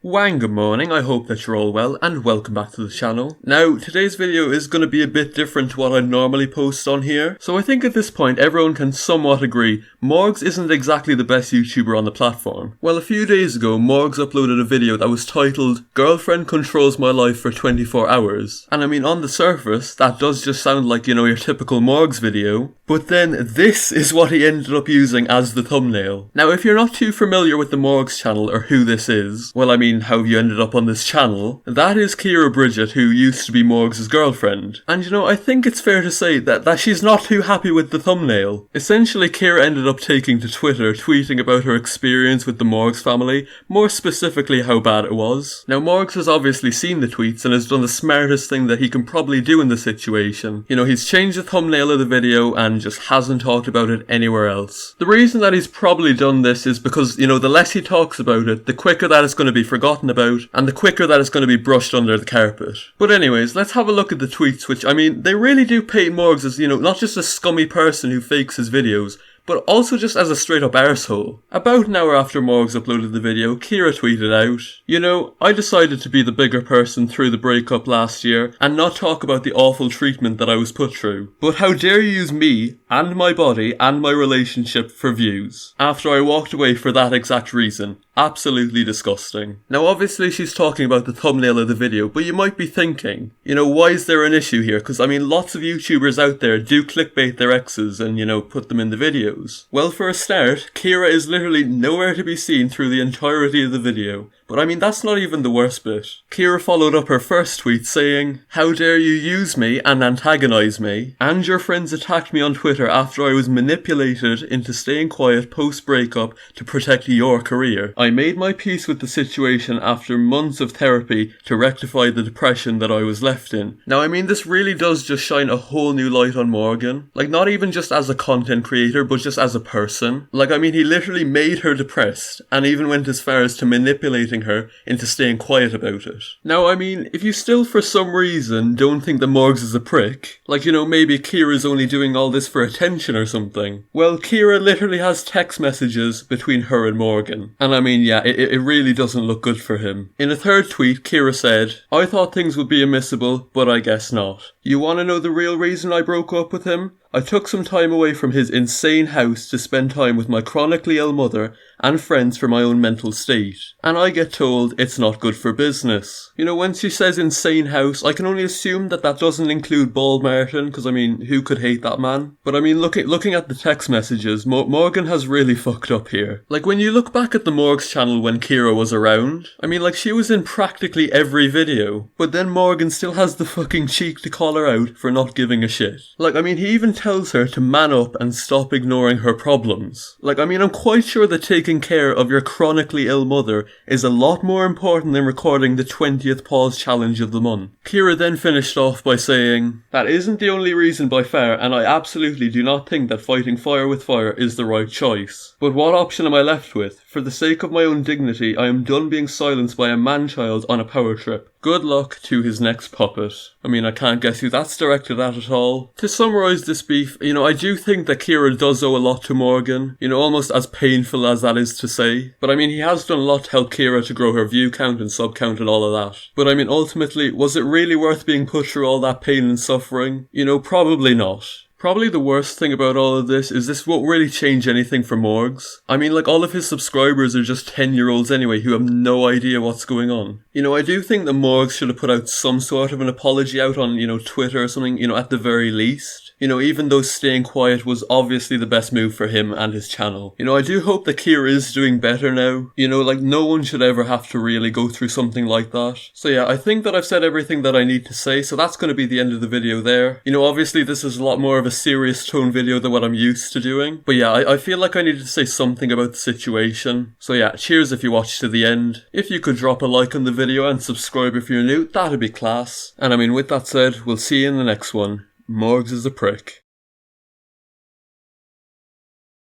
Wang, good morning, I hope that you're all well and welcome back to the channel. Now, today's video is going to be a bit different to what I'd normally post on here, so I think at this point everyone can somewhat agree Morgz isn't exactly the best YouTuber on the platform. Well, a few days ago, Morgz uploaded a video that was titled, "Girlfriend Controls My Life for 24 Hours. And I mean, on the surface, that does just sound like, you know, your typical Morgz video, but then this is what he ended up using as the thumbnail. Now, if you're not too familiar with the Morgz channel or who this is, well, I mean, how have you ended up on this channel? That is Kiera Bridget, who used to be Morgz' girlfriend. And you know, I think it's fair to say that she's not too happy with the thumbnail. Essentially, Kiera ended up taking to Twitter, tweeting about her experience with the Morgz family, more specifically how bad it was. Now, Morgz has obviously seen the tweets and has done the smartest thing that he can probably do in the situation. You know, he's changed the thumbnail of the video and just hasn't talked about it anywhere else. The reason that he's probably done this is because, you know, the less he talks about it, the quicker that it's going to be forgotten about, and the quicker that it's going to be brushed under the carpet. But anyways, let's have a look at the tweets, which, I mean, they really do paint Morgz as, you know, not just a scummy person who fakes his videos, but also just as a straight up arsehole. About an hour after Morgz uploaded the video, Kiera tweeted out, "You know, I decided to be the bigger person through the breakup last year and not talk about the awful treatment that I was put through. But how dare you use me and my body and my relationship for views after I walked away for that exact reason. Absolutely disgusting." Now obviously she's talking about the thumbnail of the video, but you might be thinking, you know, why is there an issue here? Because I mean, lots of YouTubers out there do clickbait their exes and, you know, put them in the videos. Well, for a start, Kiera is literally nowhere to be seen through the entirety of the video. But I mean, that's not even the worst bit. Kiera followed up her first tweet saying, "How dare you use me and antagonize me? And your friends attacked me on Twitter after I was manipulated into staying quiet post-breakup to protect your career. I made my peace with the situation after months of therapy to rectify the depression that I was left in." Now, I mean, this really does just shine a whole new light on Morgan. Like, not even just as a content creator, but just as a person. Like, I mean, he literally made her depressed, and even went as far as to manipulating her into staying quiet about it. Now, I mean, if you still for some reason don't think that Morgz is a prick, like, you know, maybe Kiera's only doing all this for attention or something, well, Kiera literally has text messages between her and Morgan. And I mean, yeah, it really doesn't look good for him. In a third tweet, Kiera said, "I thought things would be admissible, but I guess not. You want to know the real reason I broke up with him? I took some time away from his insane house to spend time with my chronically ill mother and friends for my own mental state. And I get told it's not good for business." You know, when she says insane house, I can only assume that that doesn't include Bald Martin, because I mean, who could hate that man? But I mean, looking at the text messages, Morgan has really fucked up here. Like, when you look back at the Morgz channel when Kiera was around, I mean, like, she was in practically every video. But then Morgan still has the fucking cheek to call her out for not giving a shit. Like, I mean, he even tells her to man up and stop ignoring her problems. Like, I mean, I'm quite sure that taking care of your chronically ill mother is a lot more important than recording the 20th pause challenge of the month. Kiera then finished off by saying, "That isn't the only reason by far, and I absolutely do not think that fighting fire with fire is the right choice. But what option am I left with? For the sake of my own dignity, I am done being silenced by a man-child on a power trip. Good luck to his next puppet." I mean, I can't guess who that's directed at all. To summarise this beef, you know, I do think that Kiera does owe a lot to Morgan, you know, almost as painful as that is to say. But I mean, he has done a lot to help Kiera to grow her view count and sub count and all of that. But I mean, ultimately, was it really worth being put through all that pain and suffering? You know, probably not. Probably the worst thing about all of this is this won't really change anything for Morgz. I mean, like, all of his subscribers are just 10-year-olds anyway who have no idea what's going on. You know, I do think that Morgz should have put out some sort of an apology out on, you know, Twitter or something, you know, at the very least. You know, even though staying quiet was obviously the best move for him and his channel. You know, I do hope that Kiera is doing better now. You know, like, no one should ever have to really go through something like that. So yeah, I think that I've said everything that I need to say, so that's going to be the end of the video there. You know, obviously this is a lot more of a serious tone video than what I'm used to doing. But yeah, I feel like I needed to say something about the situation. So yeah, cheers if you watched to the end. If you could drop a like on the video and subscribe if you're new, that'd be class. And I mean, with that said, we'll see you in the next one. Morgz is a prick.